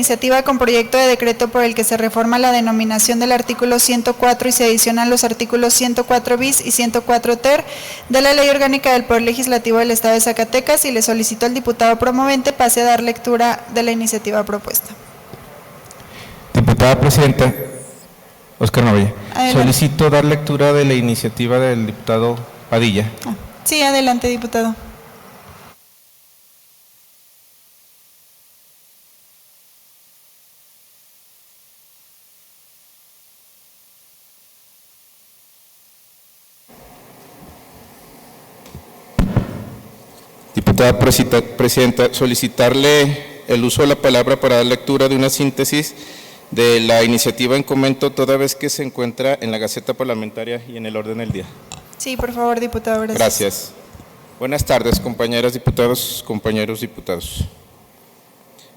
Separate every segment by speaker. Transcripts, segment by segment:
Speaker 1: iniciativa con proyecto de decreto por el que se reforma la denominación del artículo 104 y se adicionan los artículos 104 bis y 104 ter de la Ley Orgánica del Poder Legislativo del Estado de Zacatecas, y le solicito al diputado promovente pase a dar lectura de la iniciativa propuesta.
Speaker 2: Diputada Presidenta, Óscar Novella,
Speaker 1: Adelante.
Speaker 2: solicito dar lectura de la iniciativa del diputado Padilla.
Speaker 1: Sí, adelante, diputado.
Speaker 2: Diputada Presidenta, solicitarle el uso de la palabra para dar lectura de una síntesis de la iniciativa en comento, toda vez que se encuentra en la Gaceta Parlamentaria y en el orden del día.
Speaker 1: Sí, por favor, diputado. Gracias.
Speaker 2: Gracias. Buenas tardes, compañeras diputados, compañeros diputados.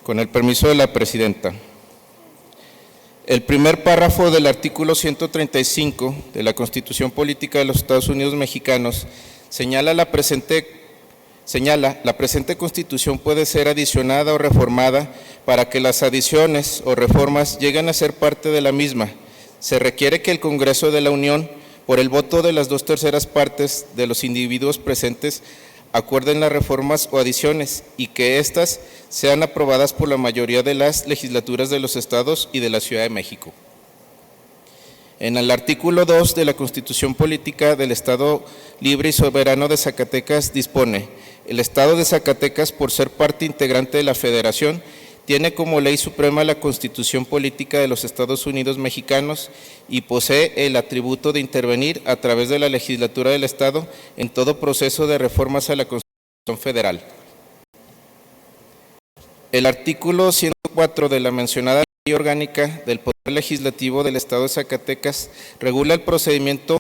Speaker 2: Con el permiso de la Presidenta. El primer párrafo del artículo 135 de la Constitución Política de los Estados Unidos Mexicanos señala la presente Constitución puede ser adicionada o reformada. Para que las adiciones o reformas lleguen a ser parte de la misma, se requiere que el Congreso de la Unión, por el voto de las 2/3 partes de los individuos presentes, acuerden las reformas o adiciones y que éstas sean aprobadas por la mayoría de las legislaturas de los estados y de la Ciudad de México. En el artículo 2 de la Constitución Política del Estado Libre y Soberano de Zacatecas dispone: el Estado de Zacatecas, por ser parte integrante de la Federación, tiene como ley suprema la Constitución Política de los Estados Unidos Mexicanos y posee el atributo de intervenir a través de la legislatura del Estado en todo proceso de reformas a la Constitución Federal. El artículo 104 de la mencionada Ley Orgánica del Poder Legislativo del Estado de Zacatecas regula el procedimiento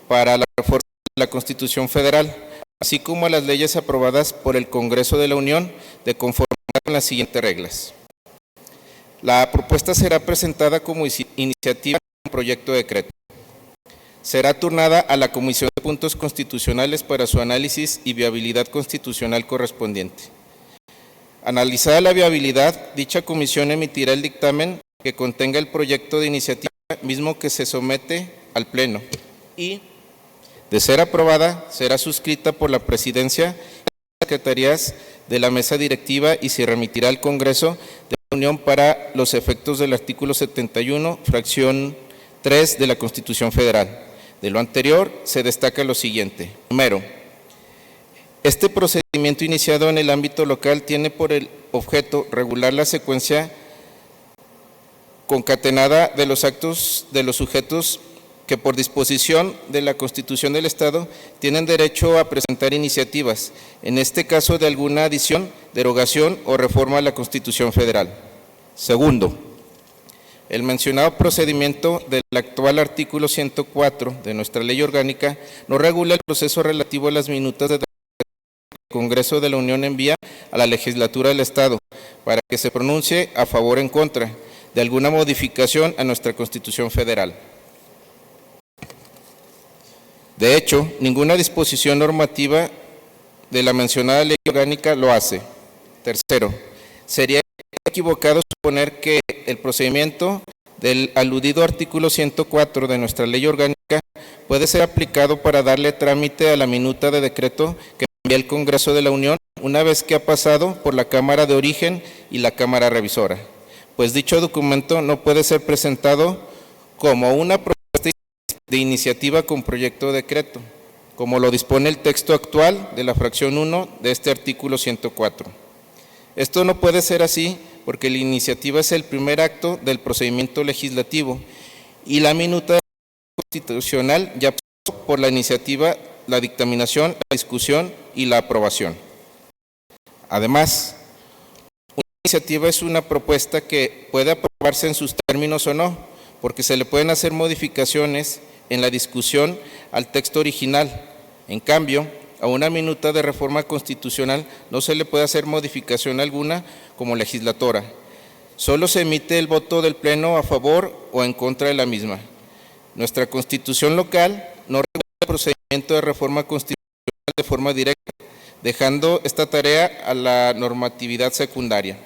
Speaker 2: para la reforma de la Constitución Federal, así como a las leyes aprobadas por el Congreso de la Unión de conformidad con las siguientes reglas. La propuesta será presentada como iniciativa en proyecto de decreto. Será turnada a la Comisión de Puntos Constitucionales para su análisis y viabilidad constitucional correspondiente. Analizada la viabilidad, dicha comisión emitirá el dictamen que contenga el proyecto de iniciativa mismo que se somete al Pleno y, de ser aprobada, será suscrita por la Presidencia y las Secretarías de la Mesa Directiva y se remitirá al Congreso de la Unión para los efectos del artículo 71, fracción 3 de la Constitución Federal. De lo anterior, se destaca lo siguiente. Primero, este procedimiento iniciado en el ámbito local tiene por el objeto regular la secuencia concatenada de los actos de los sujetos que por disposición de la Constitución del Estado tienen derecho a presentar iniciativas, en este caso de alguna adición, derogación o reforma a la Constitución Federal. Segundo, el mencionado procedimiento del actual artículo 104 de nuestra Ley Orgánica no regula el proceso relativo a las minutas de el Congreso de la Unión envía a la Legislatura del Estado para que se pronuncie a favor o en contra de alguna modificación a nuestra Constitución Federal. De hecho, ninguna disposición normativa de la mencionada Ley Orgánica lo hace. Tercero, sería equivocado suponer que el procedimiento del aludido artículo 104 de nuestra Ley Orgánica puede ser aplicado para darle trámite a la minuta de decreto que envía el Congreso de la Unión una vez que ha pasado por la Cámara de Origen y la Cámara Revisora, pues dicho documento no puede ser presentado como una propuesta de iniciativa con proyecto de decreto, como lo dispone el texto actual de la fracción 1 de este artículo 104. Esto no puede ser así porque la iniciativa es el primer acto del procedimiento legislativo y la minuta constitucional ya pasó por la iniciativa, la dictaminación, la discusión y la aprobación. Además, una iniciativa es una propuesta que puede aprobarse en sus términos o no, porque se le pueden hacer modificaciones en la discusión al texto original. En cambio, a una minuta de reforma constitucional no se le puede hacer modificación alguna como legisladora. Solo se emite el voto del Pleno a favor o en contra de la misma. Nuestra Constitución local no regula el procedimiento de reforma constitucional de forma directa, dejando esta tarea a la normatividad secundaria.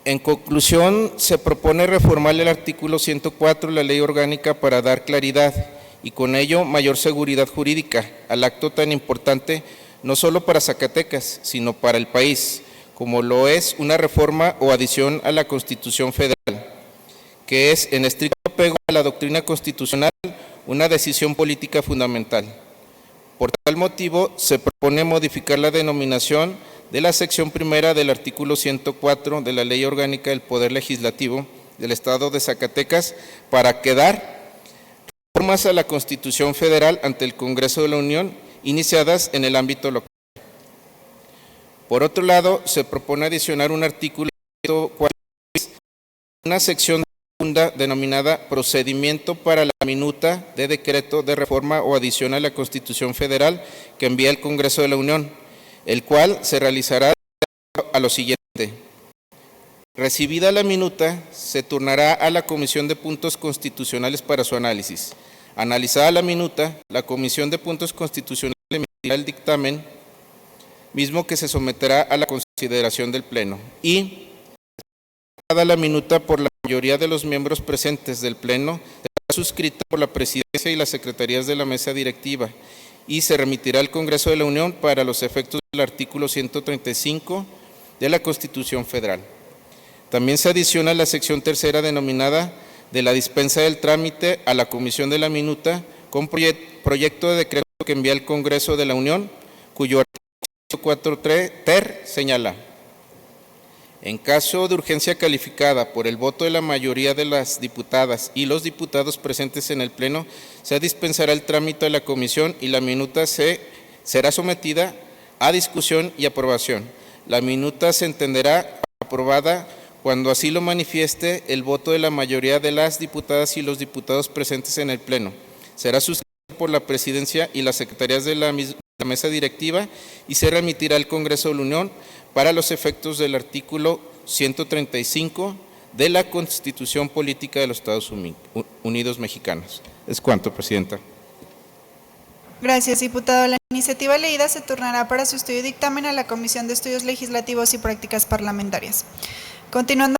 Speaker 2: En conclusión, se propone reformar el artículo 104 de la Ley Orgánica para dar claridad y con ello mayor seguridad jurídica al acto tan importante no solo para Zacatecas, sino para el país, como lo es una reforma o adición a la Constitución Federal, que es, en estricto apego a la doctrina constitucional, una decisión política fundamental. Por tal motivo, se propone modificar la denominación de la sección primera del artículo 104 de la Ley Orgánica del Poder Legislativo del Estado de Zacatecas para dar reformas a la Constitución Federal ante el Congreso de la Unión iniciadas en el ámbito local. Por otro lado, se propone adicionar un artículo 104, una sección segunda denominada Procedimiento para la minuta de decreto de reforma o adición a la Constitución Federal que envía el Congreso de la Unión, el cual se realizará a lo siguiente. Recibida la minuta, se turnará a la Comisión de Puntos Constitucionales para su análisis. Analizada la minuta, la Comisión de Puntos Constitucionales emitirá el dictamen, mismo que se someterá a la consideración del Pleno. Y, dada la minuta por la mayoría de los miembros presentes del Pleno, será suscrita por la Presidencia y las Secretarías de la Mesa Directiva, y se remitirá al Congreso de la Unión para los efectos del artículo 135 de la Constitución Federal. También se adiciona la sección tercera denominada de la dispensa del trámite a la Comisión de la Minuta con proyecto de decreto que envía al Congreso de la Unión, cuyo artículo 104 ter señala: en caso de urgencia calificada por el voto de la mayoría de las diputadas y los diputados presentes en el Pleno, se dispensará el trámite a la Comisión y la minuta será sometida a discusión y aprobación. La minuta se entenderá aprobada cuando así lo manifieste el voto de la mayoría de las diputadas y los diputados presentes en el Pleno. Será suscrita por la Presidencia y las Secretarías de la Mesa Directiva y se remitirá al Congreso de la Unión para los efectos del artículo 135 de la Constitución Política de los Estados Unidos Mexicanos. Es cuanto, Presidenta.
Speaker 1: Gracias, diputado. La iniciativa leída se turnará para su estudio y dictamen a la Comisión de Estudios Legislativos y Prácticas Parlamentarias. Continuando